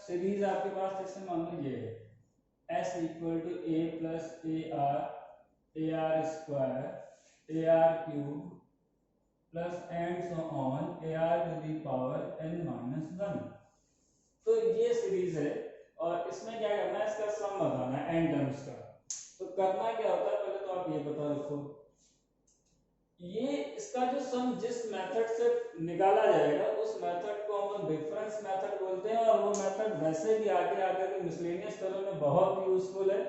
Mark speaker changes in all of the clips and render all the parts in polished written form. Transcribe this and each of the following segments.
Speaker 1: Series आपके पास जैसे मान लो ये है s equal to a plus a r square a r cube plus and so on a r to the power n minus one. तो ये series है और इसमें क्या करना है, इसका सम बताना है n टर्म्स का। तो करना क्या होता है, पहले तो आप ये बता रखो, ये इसका जो सम जिस मेथड से निकाला जाएगा उस मेथड को हम डिफरेंस मेथड बोलते हैं, और वो मेथड वैसे भी आगे आगे के मिसलेनियस तरह में बहुत यूजफुल है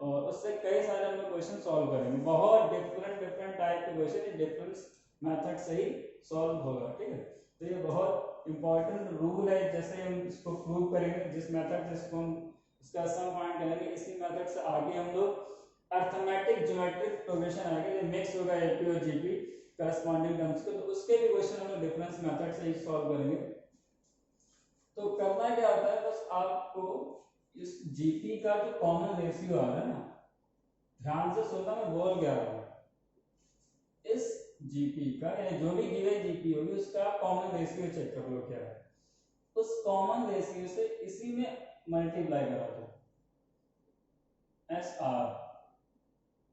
Speaker 1: और उससे कई सारे हम लोग क्वेश्चन सॉल्व करेंगे। बहुत डिफरेंट टाइप के क्वेश्चन डिफरेंस मेथड से ही सॉल्व होगा, ठीक है। तो ये बहुत इंपॉर्टेंट रूल है, जैसे हम इसको प्रूव करेंगे जिस मेथड से इसको हम इसका सम फाइंड करेंगे, इसी मेथड से आगे हम लोग अर्थमेटिक ज्योमेट्रिक प्रोग्रेशन आएगा, ये मिक्स होगा एपी और जीपी करस्पॉन्डिंग टर्म्स के, तो उसके भी क्वेश्चन हम लोग डिफरेंस मेथड से ही सॉल्व करेंगे। तो करना क्या होता है, बस आपको इस जीपी का जो कॉमन रेशियो आ रहा है ना, ध्यान से सुनना, मैं बोल क्या रहा हूं, इस जीपी का यानी जो भी गिवन जीपी होगी उसका कॉमन रेशियो चेक कर लो क्या है, उस कॉमन रेशियो से इसी में मल्टीप्लाई करा दो एस आर।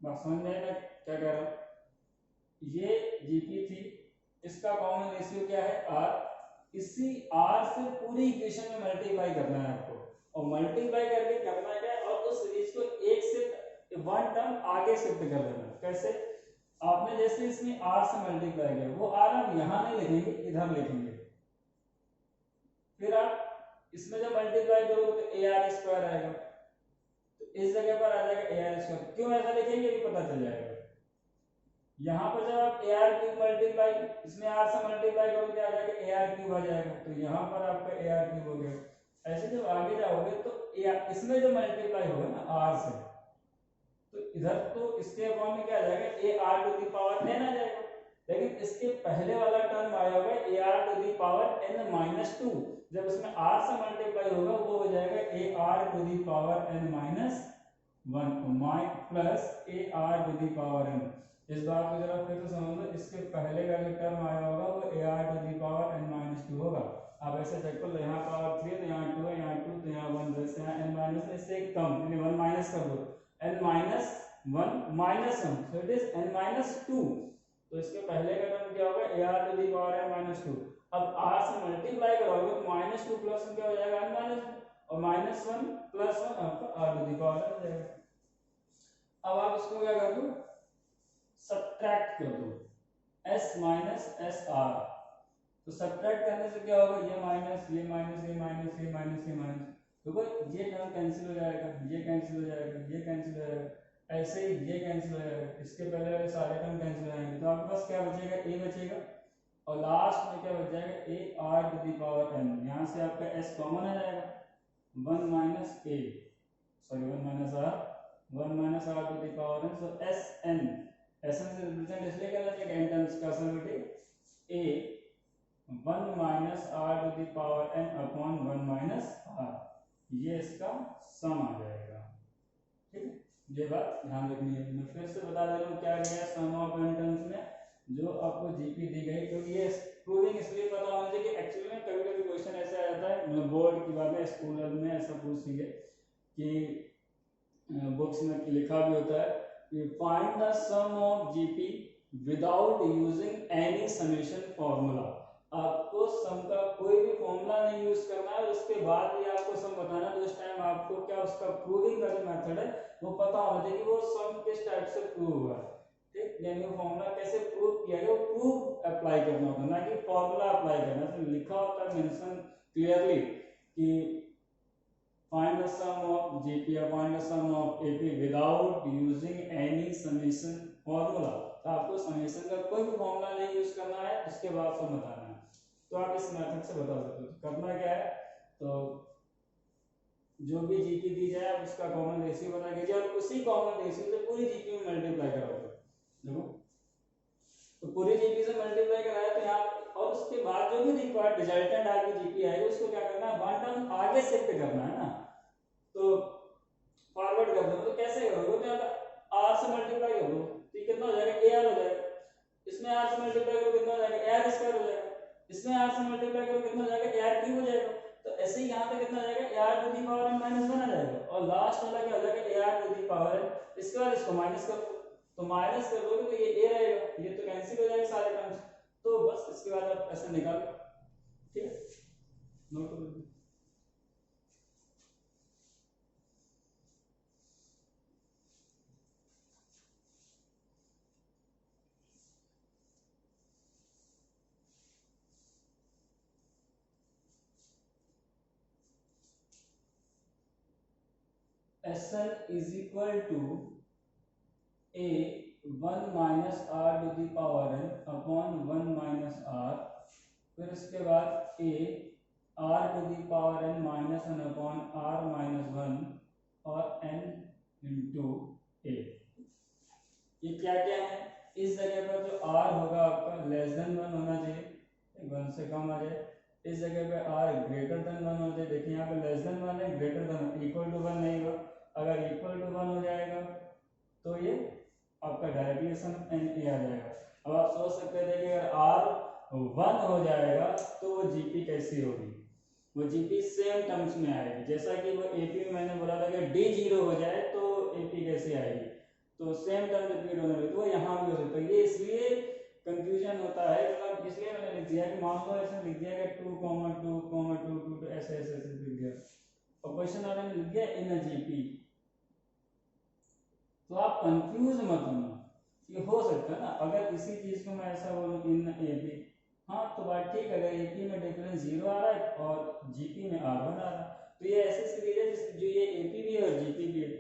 Speaker 1: बात समझ में मैं क्या कह रहा हूं, ये जीपी थी, इसका कॉमन रेशियो क्या है आर, इसी आर से पूरी इक्वेशन में मल्टीप्लाई करना है आपको, और मल्टीप्लाई करके करना क्या है, और उस सीरीज को एक से वन टर्म आगे शिफ्ट कर देना। कैसे, आपने जैसे इसमें आर से मल्टीप्लाई किया, वो आर आप यहां नहीं लिखेंगे, इधर लिखेंगे, फिर आप इसमें जब मल्टीप्लाई करोगे तो ए आर स्क्वायर आएगा, तो इस जगह पर आ जाएगा ए आर स्क्वायर। क्यों ऐसा लिखेंगे ये पता चल जाएगा। यहाँ पर जब आप ए आर क्यूब मल्टीप्लाई इसमें आर से मल्टीप्लाई करोगे आ जाएगा ए आर क्यूब आ जाएगा, तो यहाँ पर आपका ए आर क्यूब हो गया। ऐसे जब आगे जाओगे तो इसमें जो मल्टीप्लाई होगा ना आर से, तो इधर तो इसके अपॉन में क्या आ जाएगा a r to the power n आ जाएगा, लेकिन इसके पहले वाला टर्म आया होगा a r to the power n minus two, जब इसमें आर से मल्टीप्लाई होगा वो हो जाएगा a r to the power n minus one plus a r to the power n. इस बात को जरा फिर से समझ लो, इसके पहले का जो टर्म आया होगा वो a r to the power n minus two होगा। आप ऐसे चेक कर लो, यहाँ पावर 3 तो यहाँ 2 है, यहाँ 2 तो यहाँ 1 है, यहाँ n माइनस इससे एक कम यानी 1 माइनस कर दो, n minus 1 minus 1, so it is n minus 2। तो इसके पहले का टर्म क्या होगा a r to the power n minus 2। अब r से मल्टीप्लाई करोगे तो माइनस 2 प्लस 1 क्या हो जाएगा n माइनस 2, और माइनस 1 प्लस 1 आपका r टू दी पावर हो जाएगा। अब आप इसको क्या कर दो, सब्ट्रैक्ट कर दो s माइनस एस आर। तो सब्ट्रैक्ट करने से क्या होगा, ये माइनस ये माइनस ये माइनस ये माइनस ये माइनस, देखो ये टर्म कैंसिल हो जाएगा, ये कैंसिल हो जाएगा, ये कैंसिल हो जाएगा, ऐसे ही ये कैंसिल हो जाएगा, इसके पहले वाले सारे टर्म कैंसिल हो जाएंगे, तो आपके पास क्या बचेगा a बचेगा, और लास्ट में क्या बच जाएगा a r to the power n। यहाँ से आपका s कॉमन आ जाएगा, 1 minus a sorry 1 minus r to the power n, so s n s n से रिप्रेजेंट इसलिए करना चाहिए n टर्म्स का sum a 1 minus r to the power n upon 1 minus r, ये इसका सम आ जाएगा, ठीक है। ये बात ध्यान रखनी है। मैं फिर से बता दे रहा हूँ क्या गया सम ऑफ n टर्म्स में जो आपको जीपी दी गई, क्योंकि ये प्रूविंग इसलिए पता होना चाहिए कि एक्चुअली में कभी कभी क्वेश्चन ऐसा आ जाता है, मतलब बोर्ड की बात है, स्कूल में ऐसा पूछ लिया कि बुक्स में लिखा भी होता है find the sum of GP without using any summation formula। आपको सम का कोई भी फॉर्मूला नहीं यूज करना है, उसके बाद भी आपको सम बताना है, तो उस टाइम आपको क्या उसका प्रूविंग का जो मेथड है वो पता होना चाहिए कि वो सम किस टाइप से प्रूव हुआ है, ठीक। यानी वो फॉर्मूला कैसे प्रूव किया गया, वो प्रूव अप्लाई करना होता है, ना कि फॉर्मूला अप्लाई करना। तो लिखा होता है मेंशन क्लियरली कि find the sum of GP or find the sum of AP without using any summation formula। तो आपको समेशन का कोई भी फॉर्मूला नहीं यूज करना है, उसके बाद सम बताना है, तो आप इस मेथड से बता सकते हो। करना क्या है, तो जो भी जीपी दी जाए आप उसका कॉमन रेशियो बता दीजिए, और उसी कॉमन रेशियो से पूरी जीपी में मल्टीप्लाई कराओगे। देखो तो पूरी जीपी से मल्टीप्लाई कराया तो यहाँ, और उसके बाद जो भी रिक्वायर्ड रिजल्टेंट आपकी जीपी आएगी उसको क्या करना है, वन टर्म आगे शिफ्ट करना है ना, तो फॉरवर्ड कर दो। तो कैसे करोगे, तो यहाँ आर से मल्टीप्लाई कर दो, तो कितना हो जाएगा ए आर हो जाएगा, इसमें आर से मल्टीप्लाई करो कितना हो जाएगा ए आर स्क्वायर हो जाएगा, इसमें आर से मल्टीप्लाई करो कितना हो जाएगा ए आर क्यूब हो जाएगा। तो ऐसे ही यहाँ पे कितना आ जाएगा AR to the power n minus 1 आ जाएगा, और लास्ट वाला क्या हो जाएगा AR to the power n, इसके बाद इसको माइनस कर दो, तो माइनस कर दोगे तो ये a रहेगा, ये तो कैंसिल हो जाएंगे सारे टर्म्स, तो बस इसके बाद आप ऐसे निकाल लो, ठीक है, नोट कर लो। Sn is equal to a 1 minus r to the power n upon 1 minus r, फिर इसके बाद a r to the power n minus 1 upon r minus 1 और n into a। ये क्या क्या है, इस जगह पर जो r होगा आपका लेस देन 1 होना चाहिए, 1 से कम आ जाए, इस जगह पे r ग्रेटर देन 1 हो जाए, देखिए यहाँ पे लेस देन 1 है, ग्रेटर देन इक्वल टू 1 नहीं होगा, अगर इक्वल टू 1 हो जाएगा तो ये आपका डायरेक्टली सम n a आ जाएगा। अब आप सोच सकते थे कि अगर r 1 हो जाएगा तो वो gp कैसी होगी, वो gp सेम टर्म्स में आएगी, जैसा कि वो ap में मैंने बोला था कि d 0 हो जाए तो ap कैसे आएगी, तो सेम टर्म रिपीट होने लगे, तो वो यहाँ भी हो सकता है। ये इसलिए कंफ्यूजन होता है, मतलब इसलिए मैंने लिख दिया कि मान लो ऐसे लिख दिया कि 2, 2, 2, 2, 2 ऐसे ऐसे ऐसे लिख दिया, और क्वेश्चन वाले ने लिख दिया इन जीपी, तो आप कंफ्यूज मत होना, ये हो सकता है ना, अगर इसी चीज को मैं ऐसा बोलूं इन एपी, हाँ तो बात ठीक है, अगर एपी में डिफरेंस 0 आ रहा है और जीपी में r1 आ रहा है, तो ये ऐसे सीरीज है जिस जो ये एपी भी है और जीपी भी है,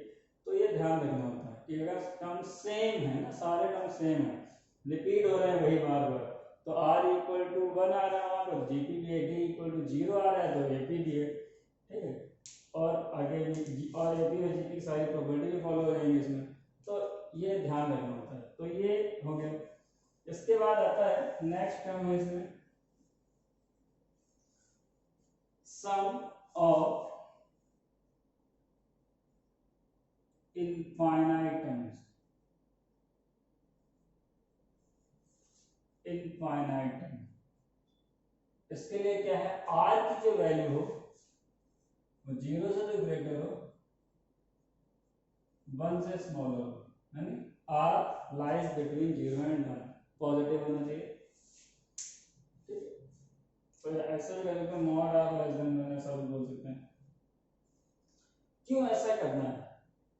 Speaker 1: तो ये ध्यान रखना होता है कि अगर टर्म सेम है ना, सारे टर्म सेम है, रिपीट हो रहे हैं वही बार बार, तो r इक्वल टू 1 आ रहा है वहां पर, जीपी भी है, d इक्वल टू 0 आ रहा है तो एपी भी है, ठीक है, और आगे भी और एपी और जीपी की सारी प्रॉपर्टी भी फॉलो हो जाएंगी इसमें, तो ये ध्यान रखना होता है। तो ये हो गया, इसके बाद आता है नेक्स्ट टर्म है इसमें sum of infinite terms, infinite term, इसके लिए क्या है, r की जो वैल्यू हो वो 0 से जो ग्रेटर हो 1 से स्मॉलर हो, यानी r lies between 0 and 1, positive होना चाहिए, ठीक है, तो ऐसे भी करें तो मॉड r लेस देन 1 ऐसा भी बोल सकते हैं। क्यों ऐसा करना है,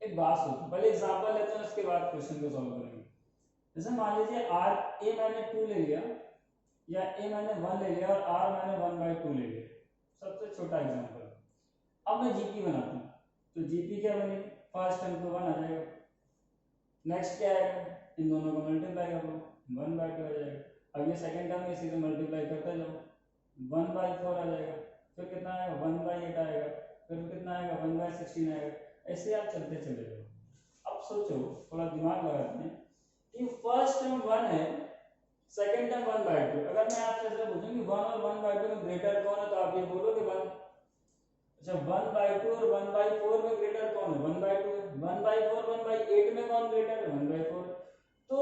Speaker 1: एक बात सोचो, पहले एग्जांपल लेते हैं उसके बाद क्वेश्चन को सॉल्व करेंगे। जैसे मान लीजिए r a मैंने 2 ले लिया या a मैंने 1 ले लिया और r मैंने 1/2 ले लिया, सबसे छोटा एग्जांपल। अब मैं जीपी बनाता हूं, तो जीपी क्या बनेगी, फर्स्ट टर्म तो 1 आ जाएगा, नेक्स्ट क्या आएगा, इन दोनों को मल्टीप्लाई कर लो 1/2 आ जाएगा, अब ये सेकंड टर्म इसी से मल्टीप्लाई करते जाओ 1/4 आ जाएगा, फिर कितना आएगा 1/8 आएगा, फिर कितना आएगा 1/16 आएगा, ऐसे आप चलते चले जाओ। अब सोचो, थोड़ा दिमाग लगाते हैं कि फर्स्ट टर्म 1 है, सेकंड टर्म 1/2, अगर मैं आपसे ऐसा पूछूं कि 1 और 1/2 में ग्रेटर कौन है, तो आप ये बोलोगे 1। अच्छा 1/2 और 1/4 में ग्रेटर कौन है, 1/2 है, 1/4 1/8 में कौन ग्रेटर है, 1/4। तो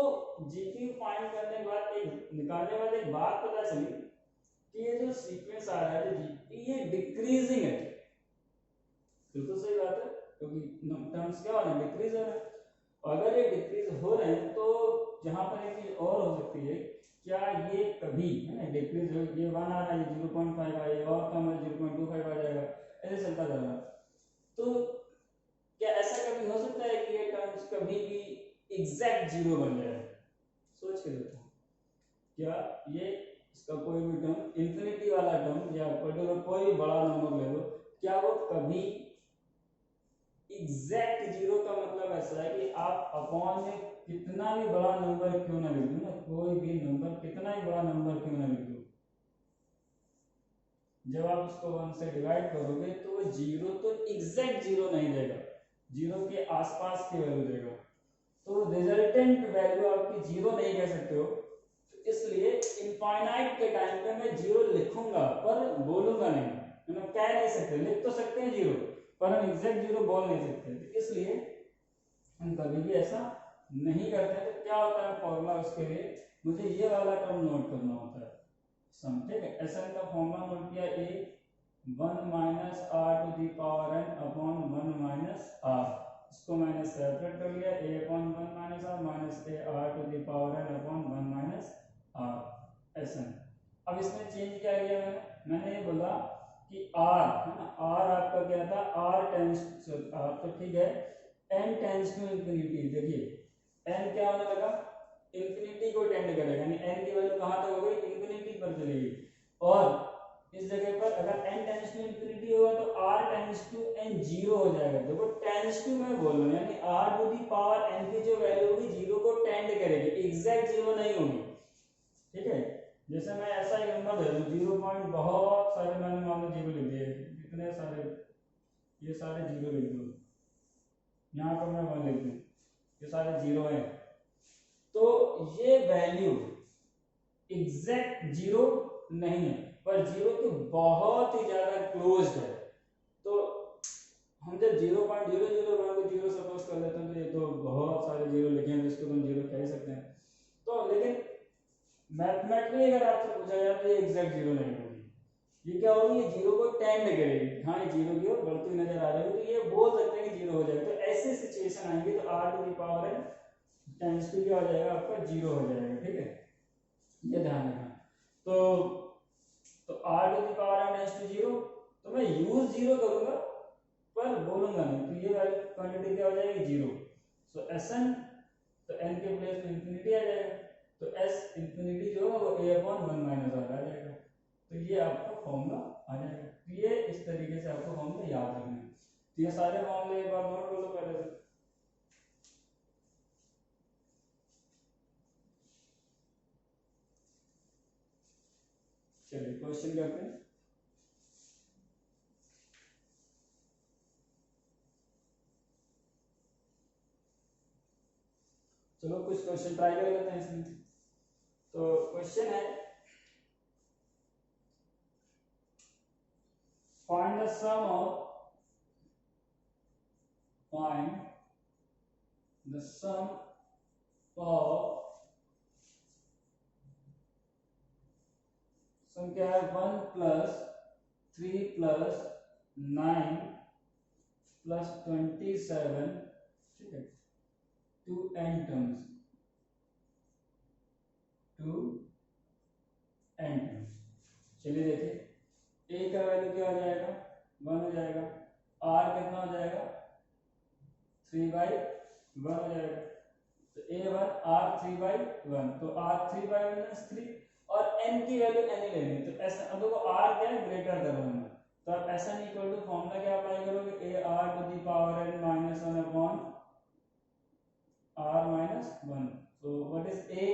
Speaker 1: जीपी फाइंड करने के बाद एक निकालने वाले एक बात पता चली कि ये जो सीक्वेंस आ रहा है जो जीपी, ये डिक्रीजिंग है, बिल्कुल सही बात है, क्योंकि टर्म्स क्या हो रहे हैं, डिक्रीज हो रहे हैं, और अगर ये डिक्रीज हो रहे हैं तो यहाँ पर एक चीज और हो सकती है, क्या ये कभी है ना डिक्रीज हो, ये 1 आ रहा है, 0.5 आ जाएगा, और कम है 0.25 आ जाएगा, ऐसे चलता जा रहा है, तो क्या ऐसा कभी हो सकता है कि ये टर्म्स कभी भी एग्जैक्ट 0 बन जाए, सोच के देखो, क्या ये इसका कोई भी टर्म इंफिनिटी वाला टर्म या पर्टिकुलर कोई भी बड़ा नंबर ले लो, क्या वो कभी एग्जैक्ट 0 का मतलब ऐसा है कि आप अपॉन में कितना भी बड़ा नंबर क्यों ना लिख दो ना, कोई भी नंबर कितना ही बड़ा नंबर क्यों ना लिख दो, जब आप उसको 1 से डिवाइड करोगे तो वो 0 तो एग्जैक्ट 0 नहीं देगा, 0 के आसपास की वैल्यू देगा, तो रिजल्टेंट वैल्यू आपकी 0 नहीं कह सकते हो, तो इसलिए इनफाइनाइट के टाइम पे मैं 0 लिखूंगा पर बोलूंगा नहीं, मतलब कह नहीं सकते, लिख तो सकते हैं 0 पर हम एग्जैक्ट 0 बोल नहीं सकते, तो इसलिए हम कभी भी ऐसा नहीं करते। तो क्या होता है फॉर्मूला उसके लिए, मुझे ये वाला टर्म नोट करना होता है सम, ठीक है, एसएन का फॉर्मूला नोट किया, a 1 minus r to the power n upon 1 minus r, इसको मैंने सेपरेट कर लिया, a upon 1 minus r minus a r to the power n upon 1 minus r s n. अब इसमें चेंज क्या किया मैंने ये बोला कि r है ना, r आपका क्या था, r टेंस r तो ठीक है, n टेंस टू इंफिनिटी। देखिए n क्या होने लगा, इंफिनिटी को टेंड करेगा, यानी n की वैल्यू कहां तक हो गई, इंफिनिटी पर चलेगी। और इस जगह पर अगर n टेंस टू इंफिनिटी होगा तो r tends to n zero हो जाएगा। देखो टेंस टू मैं बोल रहा हूं, यानी r to the power n की जो वैल्यू होगी जीरो को टेंड करेगी, एग्जैक्ट जीरो नहीं होगी, ठीक है। जैसे मैं ऐसा ही नंबर दे दूं 0 पॉइंट, बहुत सारे मैंने मान लो जीरो लिख दिए, इतने सारे, ये सारे जीरो लिख दूं, यहाँ पर मैं 1 लिख दूं, ये सारे जीरो हैं, तो ये वैल्यू एग्जैक्ट जीरो नहीं है, पर जीरो के बहुत ही ज्यादा क्लोज है। तो हम जब 0.001 को जीरो सपोज कर लेते हैं तो ये तो बहुत सारे जीरो लिखे हैं, जिसको तुम जीरो कह सकते हैं। तो लेकिन मैथमेटिकली अगर आपसे पूछा जाए तो ये एग्जैक्ट जीरो नहीं होगी, ये क्या होगी, ये जीरो को टेंड करेगी, हाँ ये जीरो की ओर बढ़ती हुई नजर आ रही है, तो ये बोल सकते हैं कि जीरो हो जाएगा। तो ऐसे सिचुएशन आएंगे तो r to the power n tends to क्या हो जाएगा, आपका जीरो हो जाएगा, ठीक है, ये ध्यान रखना। तो r to the power n tends to zero, तो मैं यूज जीरो करूंगा पर बोलूंगा नहीं, तो ये वाली क्वांटिटी क्या हो जाएगी, जीरो। सो Sn, तो n के प्लेस में इंफिनिटी आ जाएगा, तो s इंफिनिटी जो है वो a अपॉन 1 माइनस आर आ जाएगा, तो ये आपका फॉर्मूला आ जाएगा। तो ये इस तरीके से आपको फॉर्मूला याद रखना है। तो ये सारे फॉर्मूले एक बार नोट कर लो पहले से। चलिए क्वेश्चन करते हैं। चलो कुछ क्वेश्चन ट्राई कर लेते हैं इसमें। तो क्वेश्चन है, find the sum of सम क्या है, 1 प्लस 3 प्लस 9 प्लस 27, ठीक है, to n terms, to n terms. चलिए देखिए a का वैल्यू क्या हो जाएगा, 1 हो जाएगा, r कितना हो जाएगा, 3/1 हो जाएगा, तो a1 r 3/1, तो r 3/1 मींस 3, और n की वैल्यू n ही लेनी, तो ऐसा अब देखो r क्या है, ग्रेटर देन 1, तो आप Sn इक्वल टू फॉर्मूला क्या अप्लाई करोगे, a r to the power n minus 1 upon r minus 1, तो व्हाट इज a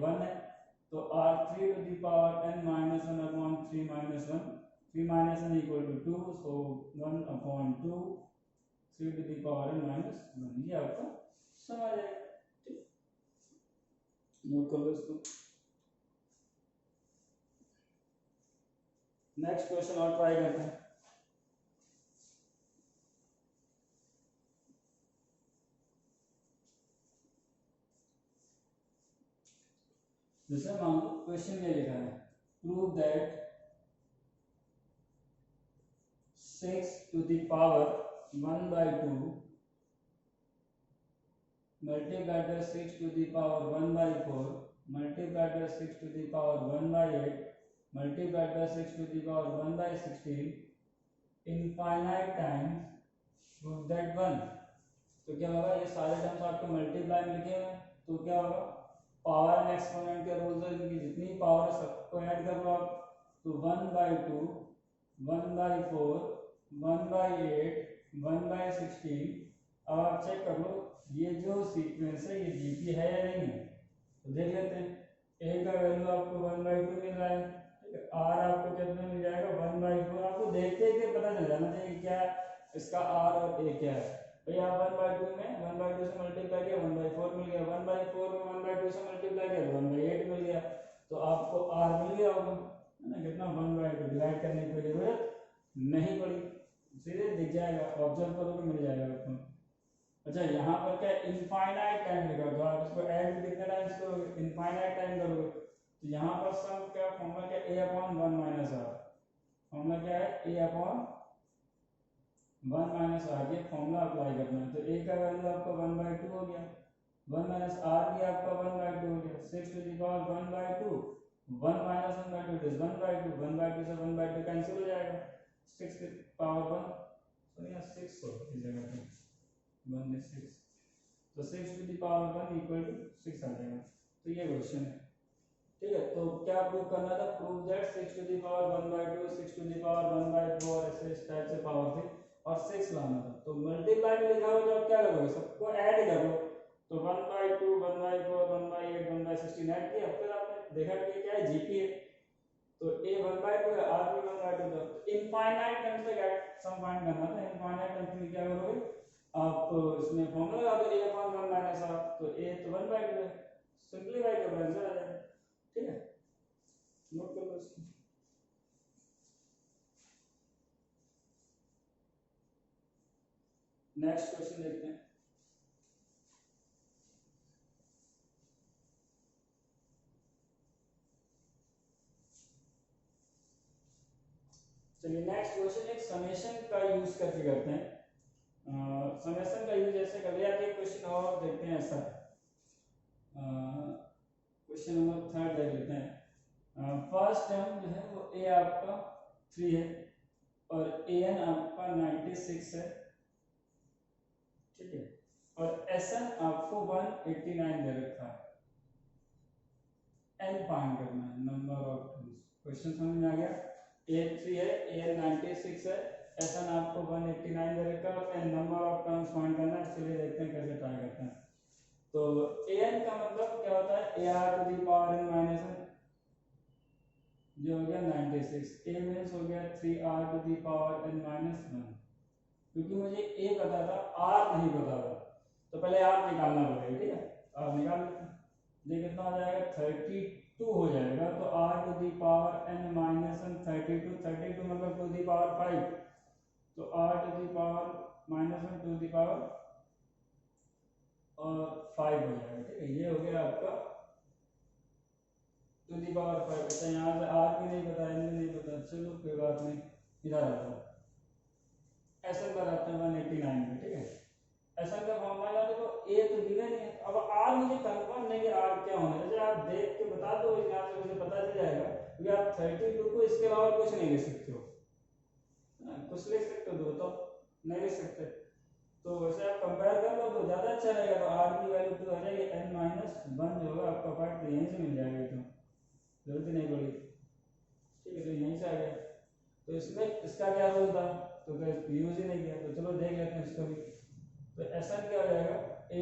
Speaker 1: 1 है, तो r 3 to the power n minus 1 upon 3 minus 1, 3 minus 1 equal to 2, so 1 upon 2, 3 to the power n minus 1, ये आपका समझ आएगा, ठीक, note कर लो इसको। नेक्स्ट क्वेश्चन और ट्राई करते हैं। जैसे मान लो क्वेश्चन में लिखा है, prove that 6 to the power 1/2 multiplied by 6 to the power 1/4 multiplied by 6 to the power 1/8 multiplied by 6 to the power 1/16 infinite times prove that 1। तो क्या होगा, ये सारे टर्म्स आपके मल्टीप्लाई में लिखे हुए हैं, तो क्या होगा, पावर एंड एक्सपोनेंट के रूल्स है, इनकी जितनी पावर है सबको ऐड कर लो आप, तो 1/2 1/4 1/8 1/16। अब आप चेक कर लो ये जो सीक्वेंस है ये जीपी है या नहीं है, तो देख लेते हैं। ए का वैल्यू आपको 1/2 मिल रहा है, ठीक है, आर आपको कितना मिल जाएगा 1/4, आपको देखते देखते पता चल जाना चाहिए क्या इसका आर और ए क्या है। भैया 1/2 में 1/2 से मल्टीप्लाई किया 1/4 मिल गया, 1/4 में 1/2 से मल्टीप्लाई किया 1/8 मिल गया, तो आपको आर मिल गया होगा, है ना, कितना 1/2, डिवाइड करने की जरूरत नहीं पड़ी, सीधे दिख जाएगा, ऑब्जर्व करोगे मिल जाएगा आपको। अच्छा यहाँ पर क्या इनफाइनाइट टाइम लिखा, तो आप इसको ऐड कितने टाइम्स करोगे, इनफाइनाइट टाइम करोगे, तो यहाँ पर सम क्या फॉर्मूला क्या, a upon 1 minus r, formula क्या है, ए अपॉन 1 माइनस आर, ये फॉर्मूला अप्लाई करना है। तो ए का वैल्यू आपका 1/2 हो गया, 1 माइनस आर भी आपका 1/2 हो गया, 6 to the power 1/2, 1 minus 1/2 it is 1/2, 1/2 से 1/2 कैंसिल हो जाएगा, 6 की पावर 1, तो यहाँ 6 हो इस जगह पे 1 में 6, तो 6 to the power 1 equal to 6 आ जाएगा। तो ये क्वेश्चन है, ठीक है। तो क्या प्रूव करना था, prove that 6 to the power 1/2, 6 to the power 1/4 ऐसे इस टाइप से पावर थी और 6 लाना था। तो मल्टीप्लाई में लिखा हो तो आप क्या करोगे, सबको ऐड कर लो, तो 1/2 1/4 1/8 1/16 ऐड किया, फिर आपने देखा कि क्या है जीपी है, तो a 1/2 है, r भी 1/2 था, तो इनफाइनाइट टर्म्स तक ऐड सम फाइंड करना था। इनफाइनाइट टर्म्स में क्या करोगे आप, इसमें फॉर्मूला लगा दो a अपॉन 1 माइनस r, तो a तो 1/2 है, सिंपलीफाई कर लो आंसर आ जाएगा, ठीक है। नोट कर लो इसको। नेक्स्ट क्वेश्चन देखते हैं। चलिए नेक्स्ट क्वेश्चन एक समेशन का यूज करके करते हैं। समेशन का यूज ऐसे कर लिया, एक क्वेश्चन और देखते हैं ऐसा, क्वेश्चन नंबर 3 देख लेते हैं। फर्स्ट टर्म जो है वो a आपका 3 है और an आपका 96 है, ठीक है, और sn आपको 189 दे रखा है, n फाइंड करना है, नंबर ऑफ टर्म्स। क्वेश्चन समझ में आ गया, a 3 है, an 96 है, sn आपको 189 दे रखा है और n number of terms find करना है। चलिए देखते हैं कैसे ट्राई करते हैं। तो an का मतलब क्या होता है, ar to the power n minus n, जो हो गया 96, a मींस हो गया 3r to the power n minus 1, क्योंकि मुझे a पता था r नहीं पता था, तो पहले r निकालना पड़ेगा, ठीक है, r निकाल लेते हैं। ये कितना हो जाएगा, 32 हो जाएगा, तो r to the power n minus 1 32, 32 मतलब टू द पावर 5, तो r to the power minus 1 to the power और 5 हो जाएगा, ठीक है। ये हो गया आपका टू दी पावर 5। अच्छा यहाँ से r भी नहीं पता, n भी नहीं पता, चलो कोई बात नहीं, इधर आता है ऐसा कराते हैं 189 में, ठीक है। ऐसा का फॉर्मूला यार देखो, a तो गिवन नहीं है, अब r मुझे कंफर्म नहीं कि r क्या होना है, जैसे आप देख के बता दो यहाँ से मुझे पता चल जाएगा, क्योंकि आप 32 को इसके अलावा कुछ नहीं लिख सकते हो, कुछ लिख सकते हो तो बताओ, नहीं लिख सकते, तो वैसे आप कंपेयर कर लो तो ज़्यादा अच्छा रहेगा। तो r की वैल्यू तो आ जाएगी n माइनस 1 जो होगा आपका पार्ट, तो यहीं से मिल जाएगा, तो जरूरत नहीं पड़ी, ठीक है, तो यहीं से आ गया। तो इसमें इसका क्या रोल था, तो यूज ही नहीं किया, तो चलो देख लेते हैं इसको भी। तो ऐसा क्या हो जाएगा, a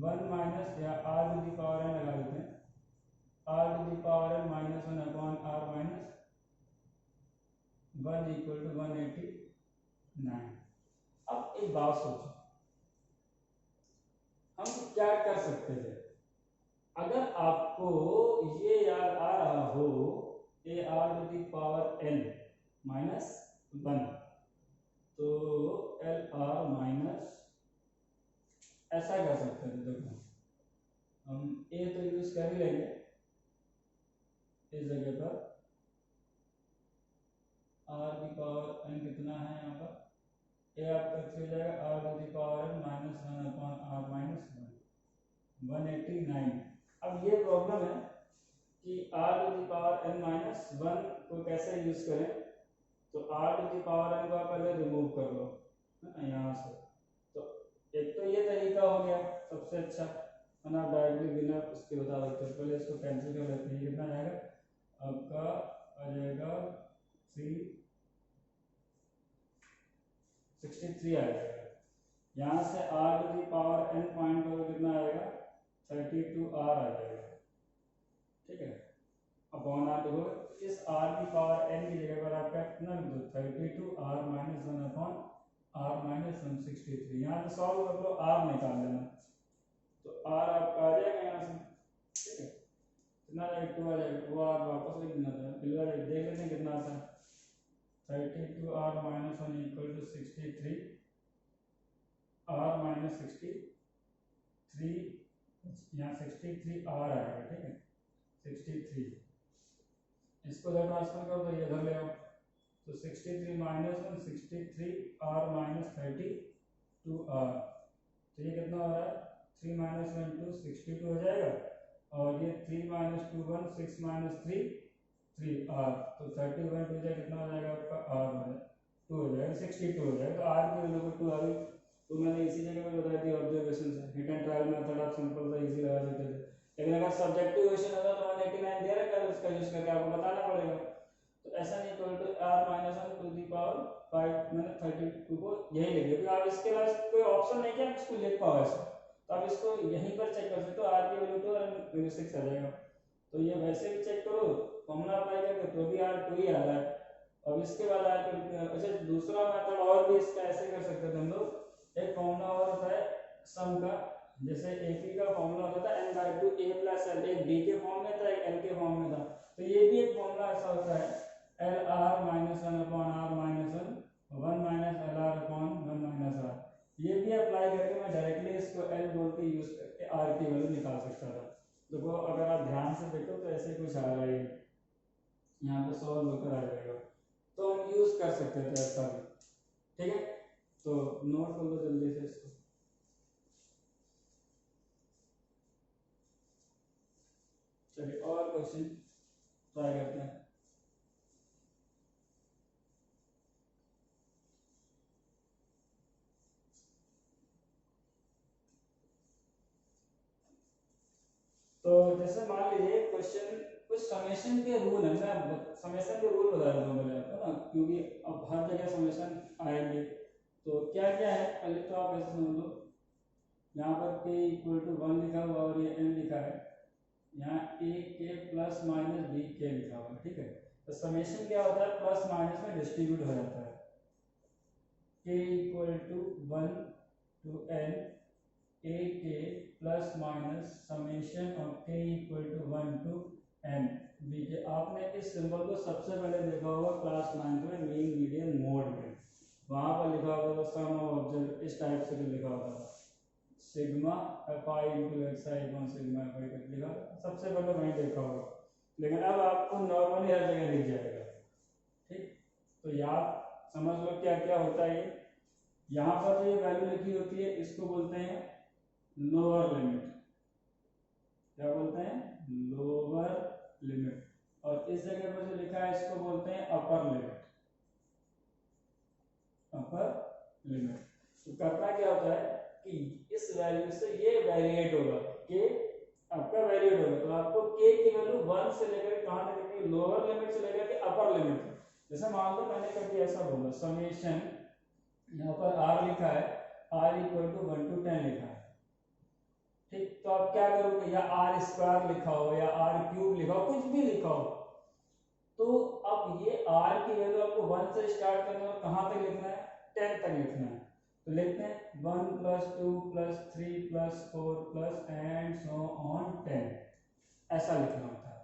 Speaker 1: 1 माइनस या r to the power n लगा देते हैं, r to the power n minus 1 upon r minus 1 equal to 189। अब एक बात सोचो, हम क्या कर सकते थे, अगर आपको ये याद आ रहा हो a r to the power n minus 1, तो एल आर माइनस ऐसा कर सकते थे, देखो हम ए तो यूज कर ही लेंगे इस जगह पर, आर की पावर एन कितना है यहाँ पर, ए आपका हो जाएगा r to the power n minus 1 upon r minus 189। अब ये प्रॉब्लम है कि r to the power n minus 1 को कैसे यूज करें, तो r to the power n को आप पहले रिमूव कर लो, है ना, यहाँ से। तो एक तो ये तरीका हो गया सबसे अच्छा, है ना, डायरेक्टली बिना उसके बता सकते हो। पहले इसको कैंसिल कर लेते हैं, कितना आएगा आपका, आ जाएगा 363 आ जाएगा। यहाँ से r to the power n point करोगे कितना आएगा, 32r आ जाएगा, ठीक है, अपॉन r देखो, इस r की पावर n की जगह पर आपका कितना लिख दो, 32r minus 1 upon r minus 163। यहाँ से सॉल्व कर लो, r निकाल लेना, तो r आपका आ जाएगा यहाँ से, ठीक है, कितना आ जाएगा 2 आ जाएगा, वो r वापस लिख देना था, फिर देख लेते हैं कितना आता है, 32r minus 1 equal to 63, r minus 63, यहाँ 63r आएगा, ठीक है, 63, इसको इधर ट्रांसफर कर दो, ये इधर ले आओ, तो 63 माइनस 1 63 r माइनस 32 r। तो ये कितना हो रहा है 3 माइनस 1 2 62 हो जाएगा, और ये 3 माइनस 2 1 6 माइनस 3 3 r। तो 31 2 जाए कितना हो जाएगा आपका r हो जाएगा 2 हो जाएगा 62 हो जाएगा। तो r की वैल्यू को 2 आ गई। तो मैंने इसी जगह में बता दिया ऑब्जर्वेशन से, हिट एंड ट्रायल मेथड आप सिंपल सा इजी लगा देते थे। लेकिन अगर सब्जेक्टिव क्वेश्चन होता तो 189 दे रखा है, उसका यूज करके आपको बताना पड़ेगा। तो ऐसा नहीं equal to r minus 1 to the power 5 मैंने 32 को यही लिख दिया, क्योंकि आप इसके पास कोई ऑप्शन नहीं कि आप इसको लिख पाओ ऐसा, तो आप इसको यहीं पर चेक कर सकते हो। r की वैल्यू 2 और वैल्यू 6 आ जाएगा। तो ये वैसे भी चेक करो, फॉर्मूला अप्लाई करके तो भी r 2 ही आ रहा है। अब इसके बाद r की, अच्छा दूसरा मेथड और भी इसका ऐसे कर सकते थे हम लोग। एक फॉर्मूला और होता है सम का, जैसे AP का फॉर्मूला होता था n/2 a + l, एक d के फॉर्म में था एक l के फॉर्म में था। तो ये भी एक फॉर्मूला ऐसा होता है LR - 1/r - 1 1 - LR / 1 - r। ये भी अप्लाई करके मैं डायरेक्टली इसको l बोल के यूज करके r की वैल्यू निकाल सकता था। देखो अगर आप ध्यान से देखो तो ऐसे कुछ आ रहा है, यहाँ पे सॉल्व होकर आ जाएगा, तो हम यूज कर सकते थे ऐसा भी। ठीक है, तो नोट कर लो जल्दी से इसको। चलिए और क्वेश्चन ट्राई करते हैं। तो जैसे मान लीजिए क्वेश्चन कुछ समेशन के रूल है, मैं समेशन के रूल बता देता हूँ पहले आपको ना, क्योंकि अब हर जगह समेशन आएंगे। तो क्या क्या है पहले तो आप ऐसे समझ लो, यहाँ पर k = 1 लिखा हुआ और ये n लिखा है, यहाँ a k plus minus b k लिखा हुआ है। ठीक है, तो समेशन क्या होता है प्लस माइनस में डिस्ट्रीब्यूट हो जाता है। k = 1 to n a k plus minus summation of k = 1 to n b k। आपने इस सिंबल को सबसे पहले देखा होगा क्लास 9 में मीन मीडियन मोड में, वहां पर लिखा होगा सम ऑफ ऑब्जर्व, इस टाइप से लिखा होता था sigma fi * xi / sigma fi करके लिखा, सबसे पहले वहीं देखा होगा। लेकिन अब आपको नॉर्मली हर जगह दिख जाएगा। ठीक, तो याद समझ लो क्या क्या होता है। यहाँ पर जो ये वैल्यू लिखी होती है इसको बोलते हैं लोअर लिमिट। क्या बोलते हैं? Lower limit. और इस जगह पर जो लिखा है इसको बोलते हैं अपर लिमिट। Upper limit. तो करना क्या होता है कि इस वैल्यू से ये वेरिएट होगा, के आपका वेरिएट होगा। तो आपको के की वैल्यू 1 से लेकर कहां तक रखनी है, लोअर लिमिट से लेकर के अपर लिमिट तक। जैसे मान लो मैंने कभी ऐसा बोला समेशन, यहाँ पर r लिखा है, r = 1 to 10 लिखा है। ठीक, तो आप क्या करोगे, या r² लिखा हो या r³ लिखा हो, कुछ भी लिखा हो, तो अब ये r की वैल्यू आपको 1 से स्टार्ट करना है और कहां तक लिखना है, 10 तक लिखना है। तो लिखते हैं 1 + 2 + 3 + 4 एंड सो ऑन 10, ऐसा लिखना होता है।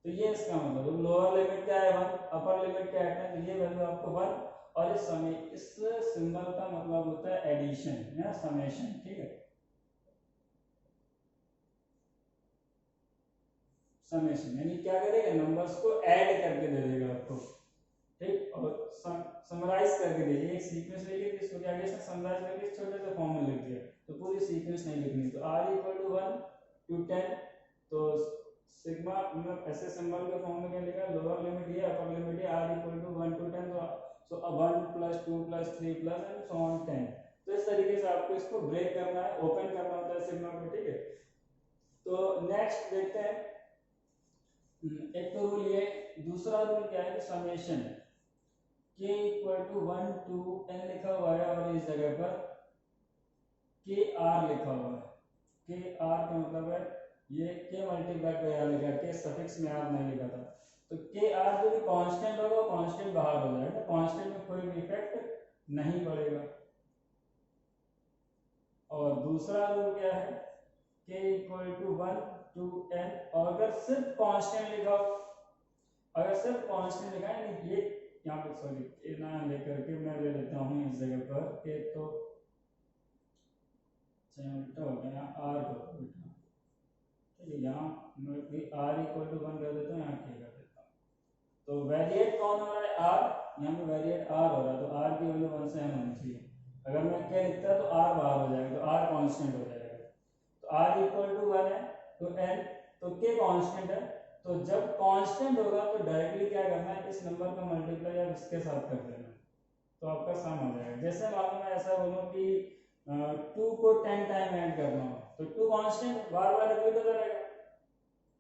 Speaker 1: तो ये इसका मतलब लोअर लिमिट क्या है 1, अपर लिमिट क्या है 10, तो ये वैल्यू आपको 1। और इस समय इस सिंबल का मतलब होता है एडिशन या समेशन। ठीक है, समेशन यानी क्या करेगा, नंबर्स को ऐड करके दे देगा आपको। ठीक, और समराइज करके दीजिए, एक सीक्वेंस ले लीजिए, इसको क्या किया समराइज करके छोटे से फॉर्म में लिख दिया, तो पूरी सीक्वेंस नहीं लिखनी। तो r = 1 to 10, तो सिग्मा मतलब ऐसे सिंबल के फॉर्म में क्या लिखा, लोअर लिमिट ये अपर लिमिट ये, r = 1 to 10, तो 1 + 2 + 3 एंड सो ऑन 10। तो इस तरीके से आपको इसको ब्रेक करना है, ओपन करना होता है सिग्मा को। ठीक है, तो नेक्स्ट देखते हैं। एक तो रूल ये, दूसरा रूल क्या है कि समेशन k = 1 to n लिखा हुआ है और इस जगह पर kr लिखा हुआ है। kr का मतलब है ये k × r लिखा है, k सफिक्स में r नहीं लिखा था। तो kr जो भी कांस्टेंट होगा वो कांस्टेंट बाहर हो जाएगा, कांस्टेंट में कोई भी इफेक्ट नहीं पड़ेगा। और दूसरा रूल क्या है, k = 1 to n, और अगर सिर्फ कांस्टेंट लिखा हो, अगर सिर्फ कांस्टेंट लिखा है, ये यहाँ पे सॉरी ए ना लेकर के मैं ले लेता हूँ इस जगह पर के, तो उल्टा हो गया, आर को उल्टा। ठीक है, यहाँ मैं r = 1 कर देता हूँ, यहाँ k कर देता हूँ। तो वेरिएट कौन हो रहा है, r, यहाँ पे वेरिएट आर हो रहा है, तो आर की वैल्यू 1 से m होनी चाहिए। अगर मैं क्या लिखता तो आर बाहर हो जाएगा, तो आर कांस्टेंट हो जाएगा। तो आर इक्वल टू 1 है, तो n, तो k कांस्टेंट है। तो जब कांस्टेंट होगा तो डायरेक्टली क्या करना है, इस नंबर का मल्टीप्लाई आप इसके साथ कर देना, तो आपका सम हो जाएगा। जैसे मान लो मैं ऐसा बोलूँ कि 2 को 10 टाइम ऐड करना हो, तो 2 कांस्टेंट बार बार रिपीट होता रहेगा,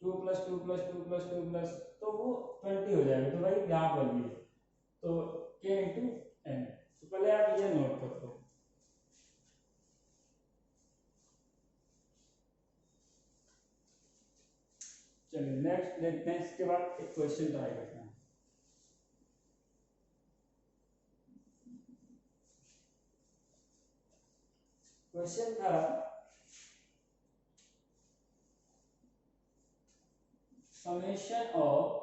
Speaker 1: 2 प्लस 2 प्लस 2 प्लस 2 प्लस, तो वो 20 हो जाएगा। तो भाई यहाँ पर भी तो k इंटू n, तो पहले आप ये नोट कर लो। चलिए नेक्स्ट देखते हैं, इसके बाद एक क्वेश्चन ट्राई करते हैं। क्वेश्चन था summation of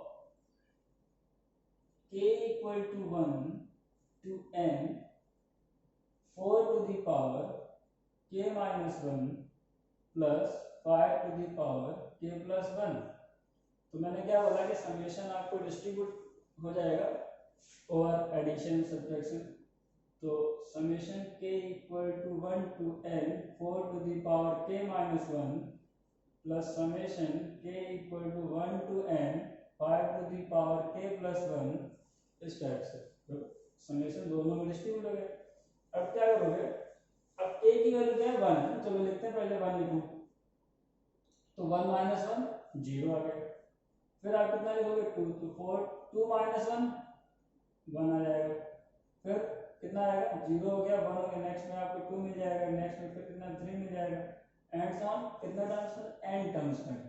Speaker 1: k equal to 1 to n 4 to the power k minus 1 plus 5 to the power k plus 1। तो मैंने क्या बोला कि समेशन आपको डिस्ट्रीब्यूट हो जाएगा ओवर एडिशन सब्ट्रैक्शन। तो summation k equal to 1 to n 4 to the power k minus 1 plus summation k equal to 1 to n 5 to the power k plus 1, इस टाइप से। तो समेशन दोनों में डिस्ट्रीब्यूट हो गए। अब क्या करोगे, अब k की वैल्यू क्या है 1 है, चलो लिखते हैं, पहले 1 लिखूं, तो 1 माइनस 1 0 आ गया। फिर आप कितना लिखोगे 2, तो 4 2 माइनस 1 1 आ जाएगा। फिर कितना आएगा 0 हो गया, 1 हो गया, नेक्स्ट में आपको 2 मिल जाएगा, नेक्स्ट में फिर कितना 3 मिल जाएगा, एंड सो ऑन। कितना टर्म्स में n टर्म्स में,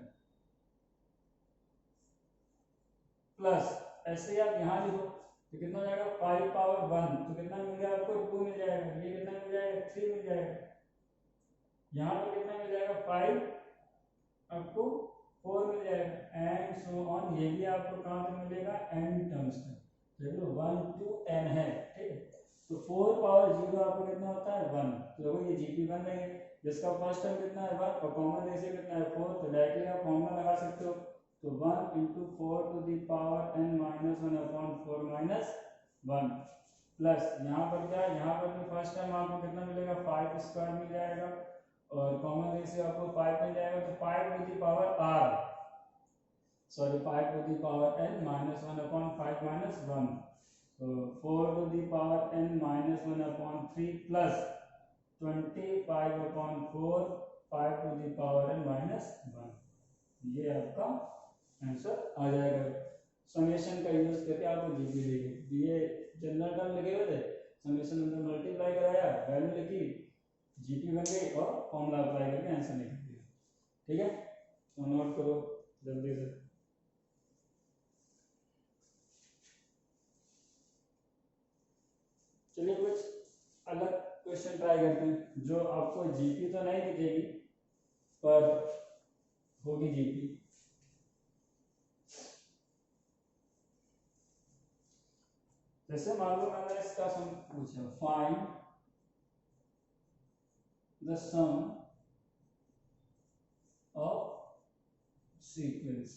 Speaker 1: प्लस ऐसे ही आप यहाँ लिखो, तो कितना हो जाएगा 5 पावर 1, तो कितना मिल गया आपको 2 मिल जाएगा, ये कितना मिल जाएगा 3 मिल जाएगा, यहाँ पे कितना मिल जाएगा 5 आपको 4 मिल जाएगा, एंड सो ऑन। ये भी आपको कहाँ से मिलेगा n टर्म्स में, देख लो 1 to n है, ठीक है। तो 4 पावर 0 आपको कितना होता है 1, तो देखो ये जीपी बन रही है, जिसका फर्स्ट टर्म कितना है 1 और कॉमन रेशियो कितना है 4, तो डायरेक्टली आप फॉर्मूला लगा सकते हो। तो 1 into 4 to the power n minus 1 upon 4 minus 1 plus यहाँ पर क्या है, यहाँ पर भी फर्स्ट टर्म आपको कितना मिलेगा 5 स्क्वायर मिल जाएगा और कॉमन रेशियो आपको 5 मिल जाएगा, तो 5 to the power r, sorry 5 to the power n minus 1 upon 5 minus 1, तो 4 to the power n minus 1 upon 3 plus 25 upon 4 5 to the power n minus 1, ये आपका आंसर आ जाएगा। समेशन का यूज करके आपको जीपी देगी, ये जनरल टर्म लगे हुए थे, समेशन में मल्टीप्लाई कराया, वैल्यू लिखी, जीपी बन गई और फॉर्मूला अप्लाई करके आंसर निकल गया। ठीक है, तो नोट करो जल्दी से। चलिए कुछ अलग क्वेश्चन ट्राई करते हैं, जो आपको जीपी तो नहीं दिखेगी पर होगी जीपी। जैसे मान लो मैंने इसका सम पूछा, find the sum of sequence,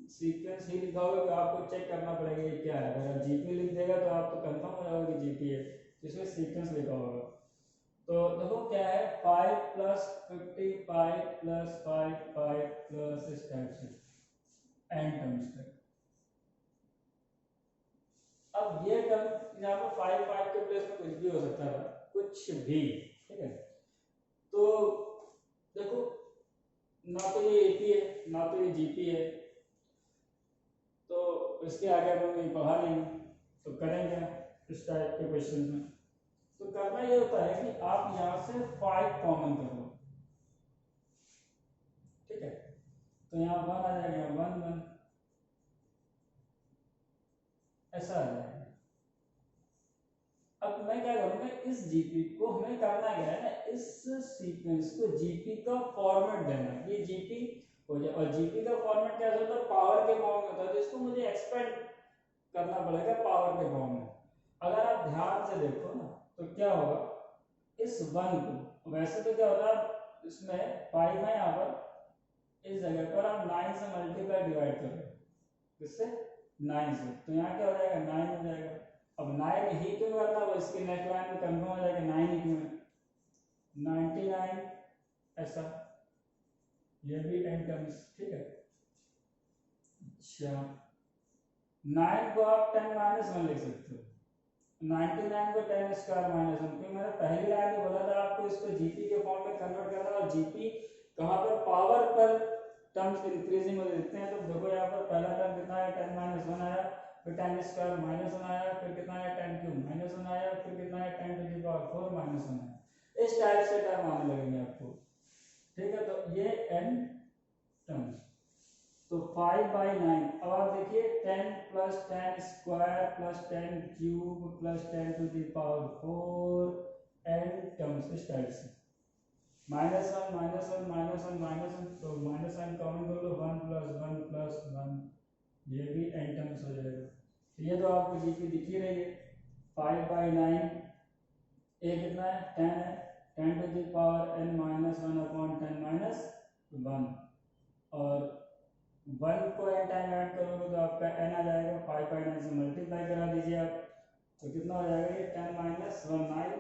Speaker 1: sequence ही लिखा होगा तो आपको चेक करना पड़ेगा ये क्या है। अगर जीपी लिख देगा तो आप तो कंफर्म हो जाओगे कि जीपी है, तो इसमें सीक्वेंस लिखा होगा। तो देखो क्या है 5 प्लस 55 प्लस 5 5 प्लस इस टाइप से एन टर्म्स तक। अब ये टर्म यहाँ पर 5 5 के प्लेस में कुछ भी हो सकता है, कुछ भी, ठीक है। तो देखो ना तो ये एपी है ना तो ये जीपी है, तो इसके आगे हम पढ़ा नहीं, तो करेंगे इस टाइप के क्वेश्चन में। तो करना ये होता है कि आप यहाँ से 5 कॉमन कर लो, ठीक है। तो यहाँ 1 आ जाएगा, 1 1 ऐसा आ जाएगा। अब मैं क्या करूँगा, इस जीपी को हमें करना क्या है ना, इस सीक्वेंस को जीपी का फॉर्मेट देना, ये जीपी हो जाए। और जीपी का फॉर्मेट क्या होता है, पावर के फॉर्म में होता है, तो इसको मुझे एक्सपेंड करना पड़ेगा पावर के फॉर्म में। अगर आप ध्यान से देखो ना तो क्या होगा, इस 1 को, वैसे तो क्या होता है इसमें 5 है यहाँ पर, इस जगह पर आप 9 से मल्टीप्लाई डिवाइड करो, किससे 9 से, तो यहाँ क्या हो जाएगा 9 हो जाएगा। अब 9 ही क्यों करना, वो इसके नेक्स्ट लाइन में कंफर्म हो जाएगा 9 ही क्यों है, 99 ऐसा, ये भी n टर्म्स, ठीक है। अच्छा 9 को आप 10 माइनस 1 लिख सकते हो, 99 को 10 स्क्वायर माइनस 1, क्योंकि मैंने पहली लाइन में बोला था आपको इसको जीपी के फॉर्म में कन्वर्ट करना, और जीपी कहाँ पर पावर पर टर्म्स इंक्रीजिंग में लिखते हैं। तो देखो यहाँ पर पहला टर्म कितना है 10 माइनस 1 आया, फिर 10 स्क्वायर माइनस 1 आया, फिर कितना है 10 क्यूब माइनस 1 आया, फिर कितना है 10 टू द पावर 4 माइनस 1 आया। इस टाइप से टर्म आने लगेंगे आपको, ठीक है। तो ये n टर्म्स, तो 5/9। अब आप देखिए 10 plus 10 square plus 10 cube plus 10 to the power 4 n terms, इस टाइप से माइनस 1 माइनस 1 माइनस 1 माइनस 1, तो माइनस साइन कॉमन कर लो, 1 प्लस 1, ये भी n टर्म्स हो जाएगा। तो ये तो आपको जीपी दिख ही रही है 5/9, ए कितना है 10 है, 10 to the power n minus 1 upon 10 minus 1, और 1 को n टाइम ऐड करोगे तो आपका n आ जाएगा, 5/9 से मल्टीप्लाई करा दीजिए आप, तो कितना हो जाएगा ये 10 माइनस 1 9,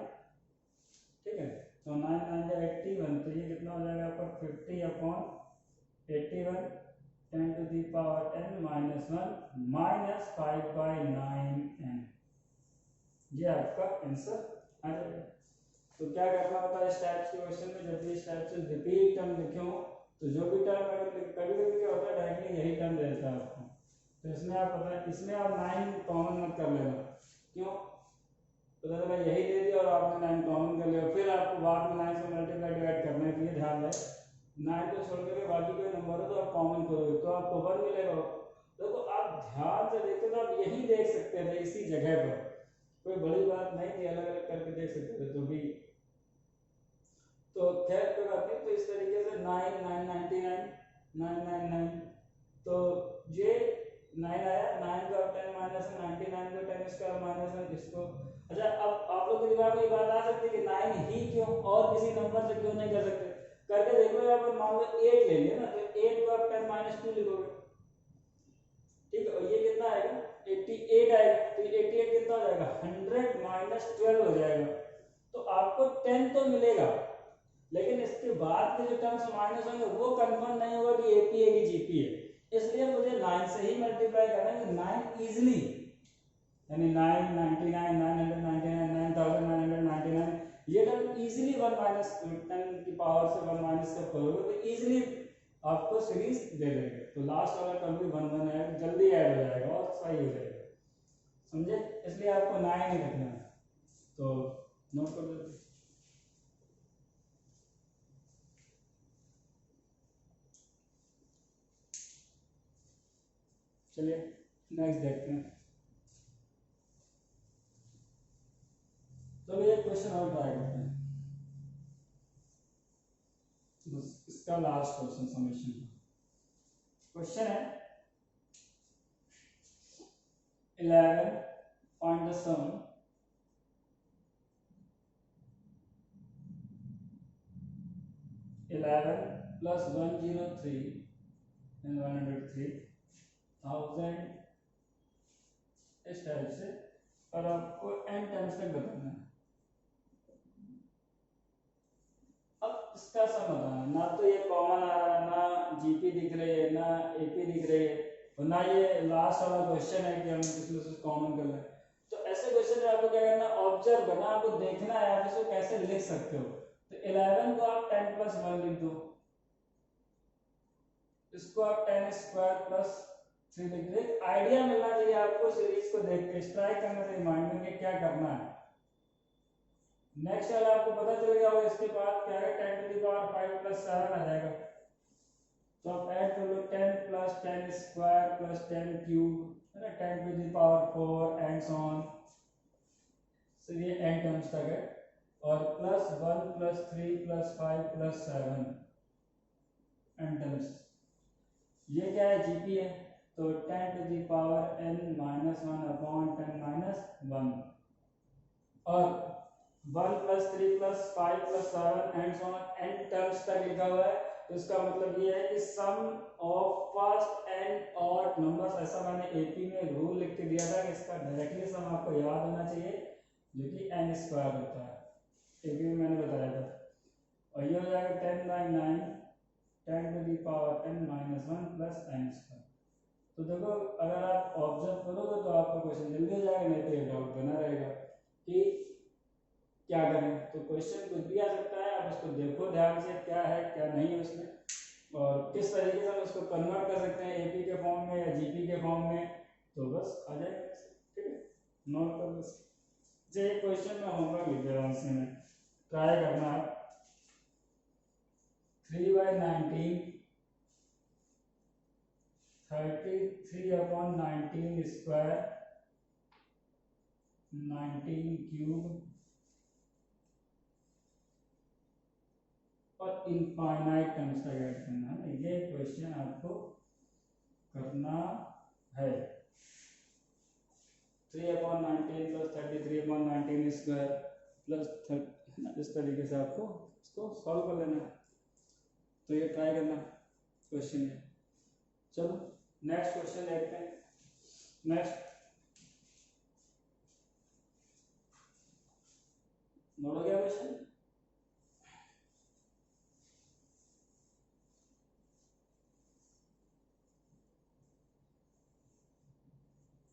Speaker 1: ठीक है। तो 9 9 जा 81, तो ये कितना हो जाएगा आपका 50 upon 81, 10 to the power n minus 1 minus 5/9n, ये आपका आंसर आ जाएगा। तो क्या करना होता है इस टाइप के क्वेश्चन में, जब भी इस टाइप से रिपीट टर्म लिखे हो, तो जो भी टर्म अगर कभी कभी क्या होता है डायरेक्टली यही टर्म दे देता है आपको, तो इसमें आप पता है, इसमें आप 9 कॉमन मत कर लेना, क्यों, पता चला यही दे दिया और आपने 9 कॉमन कर लिया, फिर आपको बाद में 9 से मल्टीप्लाई डिवाइड करना है, तो ये ध्यान रहे 9 को छोड़ करके बाकी कोई नंबर हो तो आप कॉमन करोगे तो आपको 1 मिलेगा। देखो आप ध्यान से देखते तो आप यही देख सकते थे इसी जगह पर, कोई बड़ी बात नहीं थी, अलग अलग करके देख सकते थे, तो भी तो खैर कोई बात नहीं। तो इस तरीके से 9 9 99 999, तो ये 9 आया, 9 को अब 10 माइनस 99 को 10 स्क्वायर माइनस 1, इसको अच्छा। अब आप लोग के दिमाग में ये बात आ सकती है कि 9 ही क्यों, और किसी नंबर से क्यों नहीं कर सकते, करके देखो। यहाँ पर मान लो 8 ले लिया ना, तो 8 को आप 10 माइनस 2 लिखोगे, ठीक है, और ये कितना आएगा 88 आएगा, तो 88 कितना हो जाएगा 100 माइनस 12 हो जाएगा। तो आपको 10 तो मिलेगा, लेकिन इसके बाद के जो टर्म्स माइनस होंगे वो कंफर्म नहीं होगा कि एपी है कि जीपी है, इसलिए मुझे 9 से ही मल्टीप्लाई करना है। 9 इजीली, यानी 999 999 9999, ये टर्म इजीली 1 माइनस 10 की पावर से 1 माइनस कब करोगे तो इजीली आपको सीरीज दे देंगे। तो लास्ट वाला टर्म भी 1 1 है, जल्दी ऐड हो जाएगा और सही हो जाएगा, समझे, इसलिए आपको 9 ही रखना है, तो नोट कर दो। चलिए नेक्स्ट देखते हैं। तो ये क्वेश्चन और ट्राई करते हैं, इसका लास्ट क्वेश्चन समेशन क्वेश्चन है 11 find the some 11 plus 103 and 103,000, इस टाइप से, और आपको n टाइम्स तक बताना है। अब इसका सम बताना, ना तो ये कॉमन आ रहा है, ना जीपी दिख रही है, ना एपी दिख रही है, और ना ये लास्ट वाला क्वेश्चन है कि हम इसमें से कॉमन कर लें। तो ऐसे क्वेश्चन में आपको क्या करना, ऑब्जर्व करना, आपको देखना है आप इसको कैसे लिख सकते हो। तो 11 को आप 10 प्लस 1 लिख दो, इसको आप 10 स्क्वायर प्लस 3 लिख दो। आइडिया मिलना चाहिए आपको सीरीज को देख के, स्ट्राइक करना चाहिए माइंड में कि क्या करना है। नेक्स्ट वाला आपको पता चल गया होगा, इसके बाद क्या है 10 टू द पावर 5 प्लस 7 आ जाएगा, तो आप ऐड कर लो 10 प्लस 10 स्क्वायर प्लस 10 क्यूब, है ना, 10 to the power 4 and so on, so ये n टर्म्स तक है, और plus 1 plus 3 plus 5 plus 7 n terms. ये क्या है जीपी है, तो 10 to the power n minus 1 upon 10 minus 1, और 1 plus 3 plus 5 plus 7 and so on n terms तक लिखा हुआ है। तो इसका मतलब ये है कि sum of first and odd numbers, ऐसा मैंने एपी में रूल लिख के दिया था कि इसका डायरेक्टली सम आपको याद होना चाहिए जो कि n स्क्वायर होता है, एपी में मैंने बताया था। और ये हो जाएगा 10/9 10 to the power n minus 1 plus n square. तो देखो अगर आप ऑब्जर्व करोगे तो आपका क्वेश्चन जल्दी हो जाएगा, नहीं तो ये डाउट बना रहेगा कि क्या करें। तो क्वेश्चन कुछ भी आ सकता है, आप उसको देखो ध्यान से क्या है क्या नहीं है उसमें, और किस तरीके से हम उसको कन्वर्ट कर सकते हैं एपी के फॉर्म में या जीपी के फॉर्म में, तो बस आ जाएगा। ठीक है, नोट कर बस। ये क्वेश्चन में होगा भी आंसर में ट्राई करना है। 3/19 33/19 स्क्वायर 19 क्यूब और इनफाइनाइट टर्म्स का ऐड करना है। ये क्वेश्चन आपको करना है। 3/19 प्लस 33/19 स्क्वायर प्लस इस तरीके से आपको इसको सॉल्व कर लेना है। तो ये ट्राई करना क्वेश्चन है। चलो नेक्स्ट क्वेश्चन देखते हैं। नेक्स्ट नोट हो गया क्वेश्चन?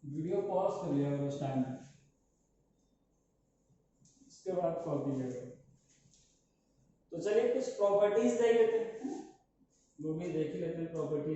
Speaker 1: वीडियो पॉज कर लिया उस टाइम में, इसके बाद कॉपी करेगा। तो चलिए कुछ प्रॉपर्टीज देख लेते हैं, वो भी देख ही लेते हैं प्रॉपर्टी।